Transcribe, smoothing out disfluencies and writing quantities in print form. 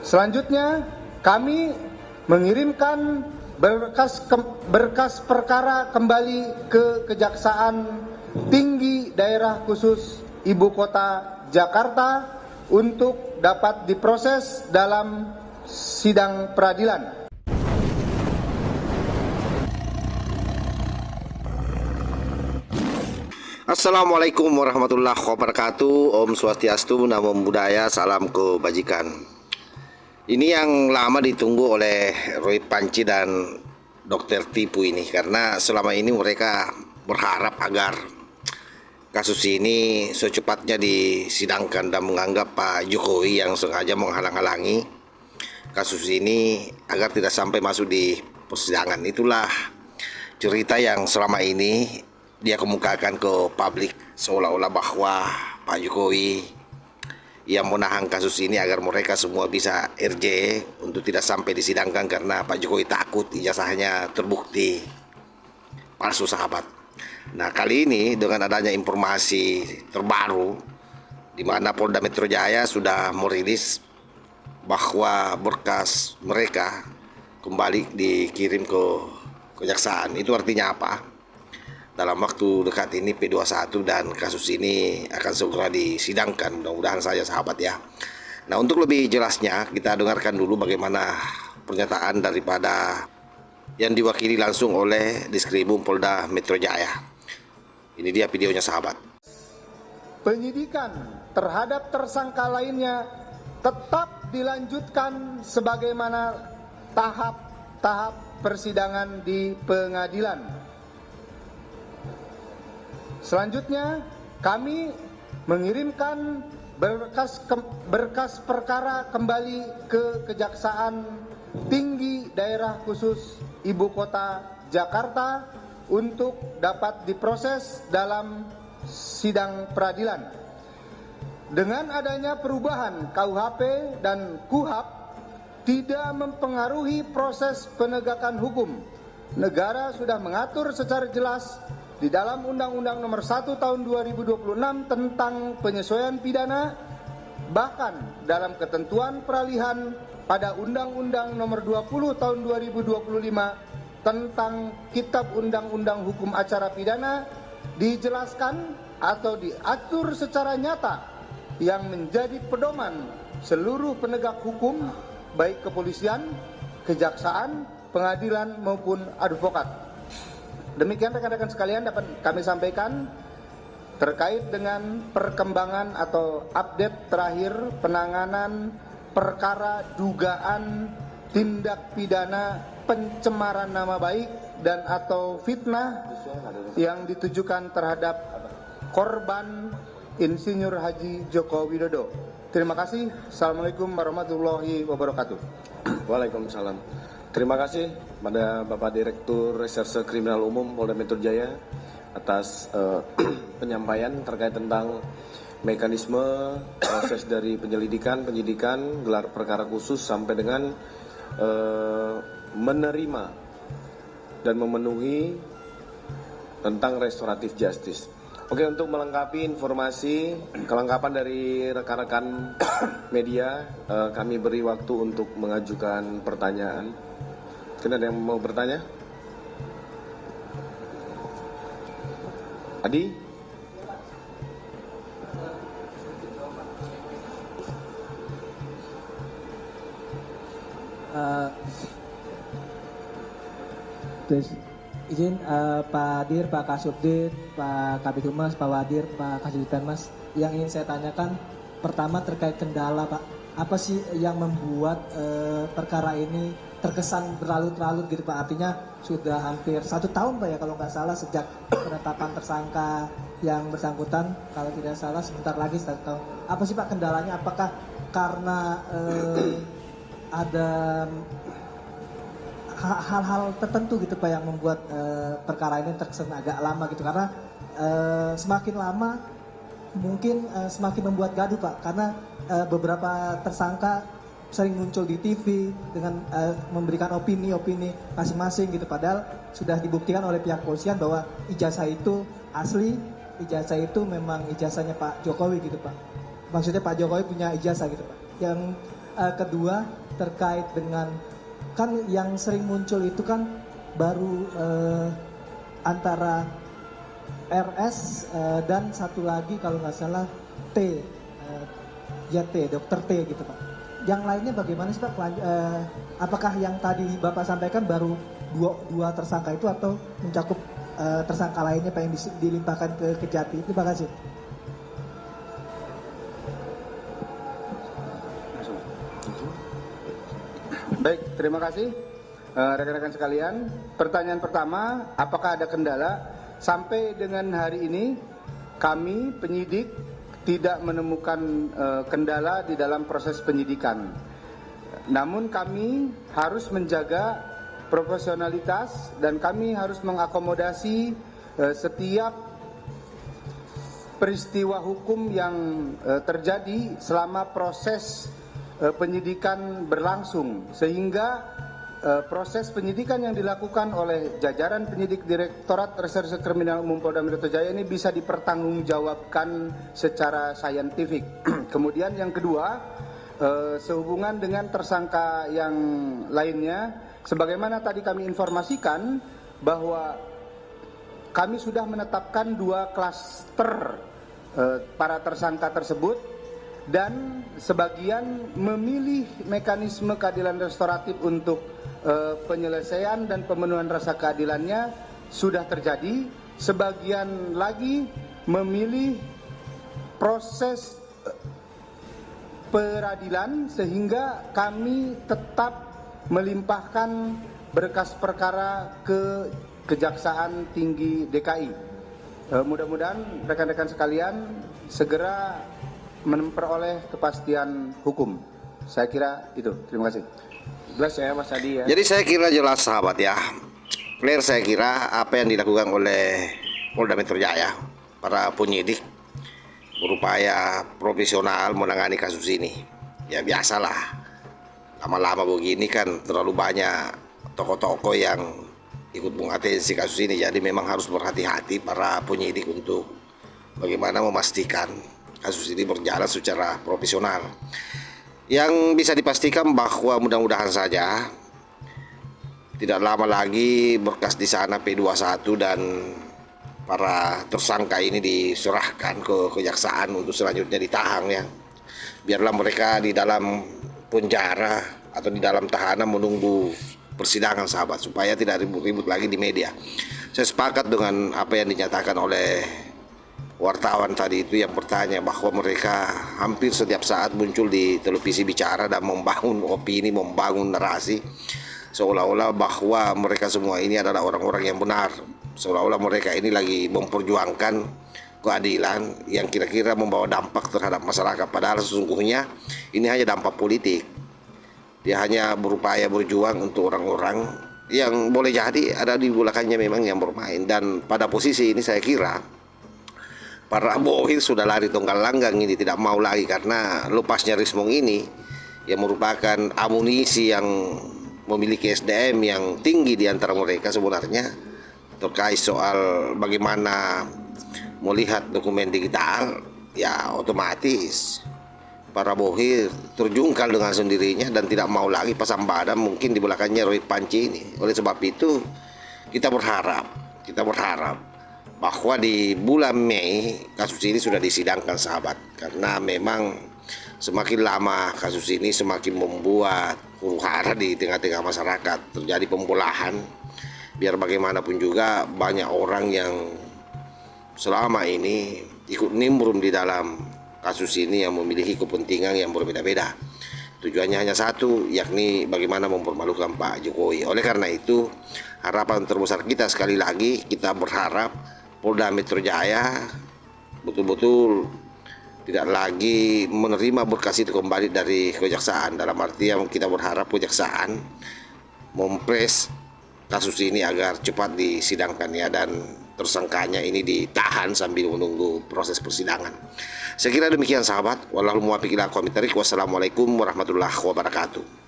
Selanjutnya, kami mengirimkan berkas perkara kembali ke Kejaksaan Tinggi Daerah Khusus Ibu Kota Jakarta untuk dapat diproses dalam sidang peradilan. Assalamualaikum warahmatullahi wabarakatuh. Om Swastiastu, Namo Buddhaya, salam kebajikan. Ini yang lama ditunggu oleh Roy Panci dan Dr. Tipu ini, karena selama ini mereka berharap agar kasus ini secepatnya disidangkan dan menganggap Pak Jokowi yang sengaja menghalang-halangi kasus ini agar tidak sampai masuk di persidangan. Itulah cerita yang selama ini dia kemukakan ke publik, seolah-olah bahwa Pak Jokowi yang menahan kasus ini agar mereka semua bisa RJ untuk tidak sampai disidangkan karena Pak Jokowi takut ijazahnya terbukti palsu, sahabat. Nah, kali ini dengan adanya informasi terbaru di mana Polda Metro Jaya sudah merilis bahwa berkas mereka kembali dikirim ke kejaksaan. Itu artinya apa? Dalam waktu dekat ini P21 dan kasus ini akan segera disidangkan, mudah-mudahan saja, sahabat ya. Nah, untuk lebih jelasnya kita dengarkan dulu bagaimana pernyataan daripada yang diwakili langsung oleh Diskrimum Polda Metro Jaya. Ini dia videonya, sahabat. Penyidikan terhadap tersangka lainnya tetap dilanjutkan sebagaimana tahap-tahap persidangan di pengadilan. Selanjutnya, kami mengirimkan berkas perkara kembali ke Kejaksaan Tinggi Daerah Khusus Ibu Kota Jakarta untuk dapat diproses dalam sidang peradilan. Dengan adanya perubahan KUHP dan KUHAP tidak mempengaruhi proses penegakan hukum. Negara sudah mengatur secara jelas di dalam Undang-Undang Nomor 1 Tahun 2026 tentang penyesuaian pidana, bahkan dalam ketentuan peralihan pada Undang-Undang Nomor 20 Tahun 2025 tentang Kitab Undang-Undang Hukum Acara Pidana dijelaskan atau diatur secara nyata yang menjadi pedoman seluruh penegak hukum, baik kepolisian, kejaksaan, pengadilan maupun advokat. Demikian rekan-rekan sekalian dapat kami sampaikan terkait dengan perkembangan atau update terakhir penanganan perkara dugaan tindak pidana pencemaran nama baik dan atau fitnah yang ditujukan terhadap korban Insinyur Haji Joko Widodo. Terima kasih. Assalamualaikum warahmatullahi wabarakatuh. Waalaikumsalam. Terima kasih pada Bapak Direktur Reserse Kriminal Umum Polda Metro Jaya atas penyampaian terkait tentang mekanisme proses dari penyelidikan, penyidikan, gelar perkara khusus sampai dengan menerima dan memenuhi tentang restoratif justice. Oke, untuk melengkapi informasi kelengkapan dari rekan-rekan media, kami beri waktu untuk mengajukan pertanyaan. Mungkin ada yang mau bertanya? Adi? Izin Pak Dir, Pak Kasubdit, Pak Kabid Humas, Pak Wadir, Pak Kasubditan Mas, yang ingin saya tanyakan pertama terkait kendala, Pak. Apa sih yang membuat perkara ini terkesan berlarut-larut gitu, Pak? Artinya sudah hampir 1 tahun, Pak, ya kalau nggak salah sejak penetapan tersangka yang bersangkutan, kalau tidak salah sebentar lagi 1 tahun. Apa sih, Pak, kendalanya? Apakah karena ada hal-hal tertentu gitu, Pak, yang membuat perkara ini terkesan agak lama gitu? Karena semakin lama mungkin semakin membuat gaduh, Pak, karena beberapa tersangka sering muncul di TV dengan memberikan opini-opini masing-masing gitu, padahal sudah dibuktikan oleh pihak polisian bahwa ijazah itu asli, ijazah itu memang ijazahnya Pak Jokowi gitu, Pak. Maksudnya Pak Jokowi punya ijazah gitu, Pak. Yang kedua terkait dengan kan yang sering muncul itu kan baru antara RS dan satu lagi kalau nggak salah T, Dokter T gitu Pak. Yang lainnya bagaimana sih Pak? Apakah yang tadi Bapak sampaikan baru dua tersangka itu atau mencakup tersangka lainnya Pak yang dilimpahkan ke Kejati? Terima kasih. Baik, terima kasih rekan-rekan sekalian. Pertanyaan pertama, apakah ada kendala? Sampai dengan hari ini kami penyidik tidak menemukan kendala di dalam proses penyidikan. Namun kami harus menjaga profesionalitas dan kami harus mengakomodasi setiap peristiwa hukum yang terjadi selama proses penyidikan berlangsung, sehingga proses penyidikan yang dilakukan oleh jajaran penyidik Direktorat Reserse Kriminal Umum Polda Metro Jaya ini bisa dipertanggungjawabkan secara saintifik. Kemudian yang kedua, sehubungan dengan tersangka yang lainnya, sebagaimana tadi kami informasikan bahwa kami sudah menetapkan 2 klaster para tersangka tersebut, dan sebagian memilih mekanisme keadilan restoratif untuk penyelesaian dan pemenuhan rasa keadilannya sudah terjadi. Sebagian lagi memilih proses peradilan, sehingga kami tetap melimpahkan berkas perkara ke Kejaksaan Tinggi DKI. Mudah-mudahan rekan-rekan sekalian segera memperoleh kepastian hukum. Saya kira itu. Terima kasih. Jelas ya Mas Adi ya. Jadi saya kira jelas sahabat ya. Clear, saya kira apa yang dilakukan oleh Polda Metro Jaya, para penyidik berupaya profesional menangani kasus ini. Ya biasalah, lama-lama begini kan terlalu banyak tokoh-tokoh yang ikut mengatensi kasus ini. Jadi memang harus berhati-hati para penyidik untuk bagaimana memastikan kasus ini berjalan secara profesional. Yang bisa dipastikan bahwa mudah-mudahan saja tidak lama lagi berkas di sana P21 dan para tersangka ini diserahkan ke kejaksaan untuk selanjutnya ditahan ya. Biarlah mereka di dalam penjara atau di dalam tahanan menunggu persidangan sahabat, supaya tidak ribut-ribut lagi di media. Saya sepakat dengan apa yang dinyatakan oleh wartawan tadi itu yang bertanya bahwa mereka hampir setiap saat muncul di televisi bicara dan membangun opini, membangun narasi seolah-olah bahwa mereka semua ini adalah orang-orang yang benar, seolah-olah mereka ini lagi memperjuangkan keadilan yang kira-kira membawa dampak terhadap masyarakat, padahal sesungguhnya ini hanya dampak politik. Dia hanya berupaya berjuang untuk orang-orang yang boleh jadi ada di belakangnya memang yang bermain. Dan pada posisi ini saya kira para bohir sudah lari tonggal langgang ini, tidak mau lagi karena lepasnya Rismong ini yang merupakan amunisi yang memiliki SDM yang tinggi di antara mereka sebenarnya terkait soal bagaimana melihat dokumen digital. Ya otomatis para bohir terjungkal dengan sendirinya dan tidak mau lagi pasang badan mungkin di belakangnya Roy Panci ini. Oleh sebab itu kita berharap bahwa di bulan Mei kasus ini sudah disidangkan sahabat, karena memang semakin lama kasus ini semakin membuat huru-hara di tengah-tengah masyarakat, terjadi pembelahan. Biar bagaimanapun juga banyak orang yang selama ini ikut nimbrung di dalam kasus ini yang memiliki kepentingan yang berbeda-beda. Tujuannya hanya satu, yakni bagaimana mempermalukan Pak Jokowi. Oleh karena itu harapan terbesar kita sekali lagi, kita berharap Polda Metro Jaya betul-betul tidak lagi menerima berkas itu kembali dari kejaksaan. Dalam artian kita berharap kejaksaan mempres kasus ini agar cepat disidangkan ya, dan tersangkanya ini ditahan sambil menunggu proses persidangan. Saya kira demikian sahabat. Wallahul muwaffiq ila aqwamit thoriq. Wassalamualaikum warahmatullahi wabarakatuh.